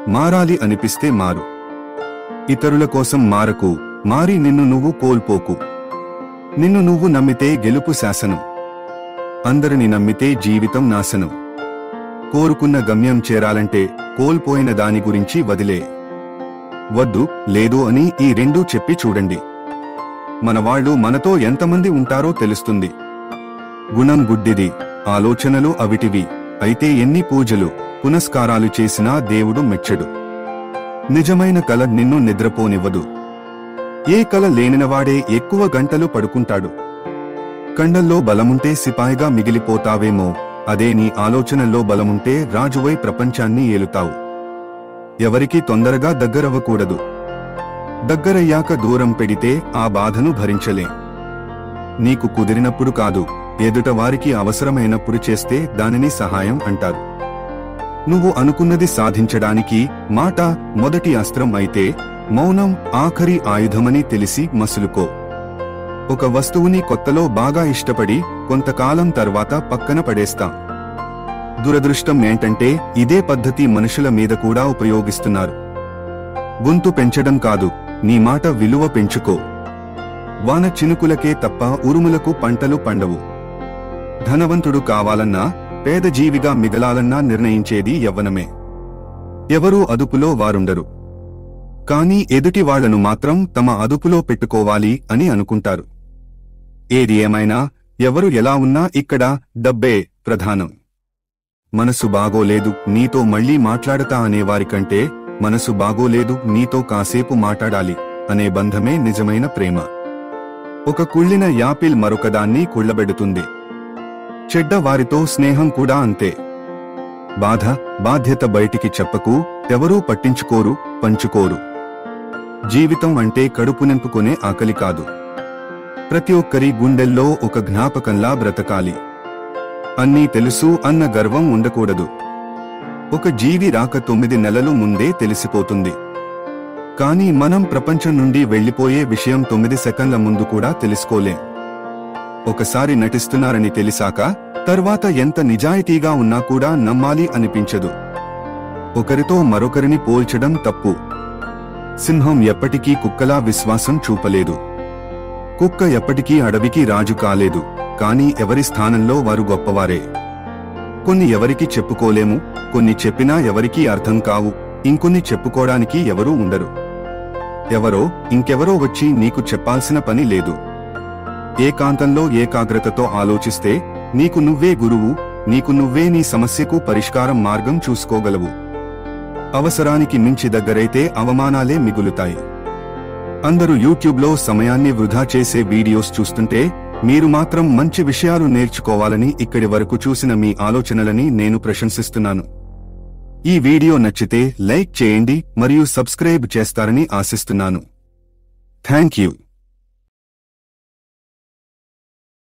మారాలి అనిపిస్తే మారు. ఇతరుల కోసం మారకు, మారి నిన్ను నువ్వు కోల్పోకు. నిన్ను నువ్వు నమ్మితే గెలుపు శాసనం. అందరిని నమ్మితే జీవితం నాశనం. కోరుకున్న గమ్యం చేరాలంటే కోల్పోయిన దాని గురించి వదిలే వద్దు, లేదు అని ఈ రెండూ చెప్పి చూడండి. మనవాళ్లు మనతో ఎంతమంది ఉంటారో తెలుస్తుంది. గుణం గుడ్డిది, ఆలోచనలు అవిటివి. అయితే ఎన్ని పూజలు, పునస్కారాలు చేసినా దేవుడు మెచ్చడు. నిజమైన కల నిన్ను నిద్రపోనివ్వదు. ఏ కల లేనినవాడే ఎక్కువ గంటలు పడుకుంటాడు. కండల్లో బలముంటే సిపాయిగా మిగిలిపోతావేమో, అదే నీ ఆలోచనల్లో బలముంటే రాజువై ప్రపంచాన్ని ఏలుతావు. ఎవరికీ తొందరగా దగ్గరవ్వకూడదు. దగ్గరయ్యాక దూరం పెడితే ఆ బాధను భరించలే. నీకు కుదిరినప్పుడు కాదు, ఎదుట వారికి అవసరమైనప్పుడు చేస్తే దానిని సహాయం అంటారు. నువ్వు అనుకున్నది సాధించడానికి మాట మొదటి అస్త్రం అయితే, మౌనం ఆఖరి ఆయుధమని తెలిసి మసులుకో. ఒక వస్తువుని కొత్తలో బాగా ఇష్టపడి కొంతకాలం తర్వాత పక్కన పడేస్తాం. దురదృష్టం ఏంటంటే ఇదే పద్ధతి మనుషుల మీద కూడా ఉపయోగిస్తున్నారు. గొంతు పెంచడం కాదు, నీ మాట విలువ పెంచుకో. వాన చినుకులకే తప్ప ఉరుములకు పంటలు పండవు. ధనవంతుడు కావాలన్నా, పేద జీవిగా మిగలాలన్నా నిర్ణయించేది యవ్వనమే. ఎవరూ అదుపులో వారుండరు. కానీ ఎదుటి వాళ్లను మాత్రం తమ అదుపులో పెట్టుకోవాలి అని అనుకుంటారు. ఏది ఏమైనా, ఎవరు ఎలా ఉన్నా ఇక్కడ డబ్బే ప్రధానం. మనసు బాగోలేదు, నీతో మళ్లీ మాట్లాడతా అనేవారికంటే మనసు బాగోలేదు, నీతో కాసేపు మాట్లాడాలి అనే బంధమే నిజమైన ప్రేమ. ఒక కుళ్ళిన యాపిల్ మరొకదాన్ని కుళ్లబెడుతుంది. చెడ్డ వారితో స్నేహం కూడా అంతే. బాధ్యత బయటికి చెప్పకు, ఎవరూ పట్టించుకోరు, పంచుకోరు. జీవితం అంటే కడుపు నింపుకునే ఆకలి కాదు. ప్రతి ఒక్కరి గుండెల్లో ఒక జ్ఞాపకంలా బ్రతకాలి. అన్నీ తెలుసు అన్న గర్వం ఉండకూడదు. ఒక జీవి రాక 9 నెలలు ముందే తెలిసిపోతుంది. కానీ మనం ప్రపంచం నుండి వెళ్లిపోయే విషయం 9 సెకన్ల ముందు కూడా తెలుసుకోలేం. ఒకసారి నటిస్తున్నారని తెలిసాక తర్వాత ఎంత నిజాయితీగా ఉన్నా కూడా నమ్మాలి అనిపించదు. ఒకరితో మరొకరిని పోల్చడం తప్పు. సింహం ఎప్పటికీ కుక్కలా విశ్వాసం చూపలేదు. కుక్క ఎప్పటికీ అడవికి రాజు కాలేదు. కానీ ఎవరి స్థానంలో వారు గొప్పవారే. కొన్ని ఎవరికి చెప్పుకోలేము, కొన్ని చెప్పినా ఎవరికీ అర్థం కావు, ఇంకొన్ని చెప్పుకోవడానికి ఎవరూ ఉండరు. ఎవరో ఇంకెవరో వచ్చి నీకు చెప్పాల్సిన పని లేదు. ఏకాంతంలో ఏకాగ్రతతో ఆలోచిస్తే నీకు నువ్వే గురువు, నీకు నువ్వే నీ సమస్యకు పరిష్కారం మార్గం చూసుకోగలవు. అవసరానికి మించి దగ్గరైతే అవమానాలే మిగులుతాయి. అందరూ యూట్యూబ్లో సమయాన్ని వృధా చేసే వీడియోస్ చూస్తుంటే మీరు మాత్రం మంచి విషయాలు నేర్చుకోవాలని ఇక్కడి వరకు చూసిన మీ ఆలోచనలని నేను ప్రశంసిస్తున్నాను. ఈ వీడియో నచ్చితే లైక్ చేయండి మరియు సబ్స్క్రైబ్ చేస్తారని ఆశిస్తున్నాను. Thank you.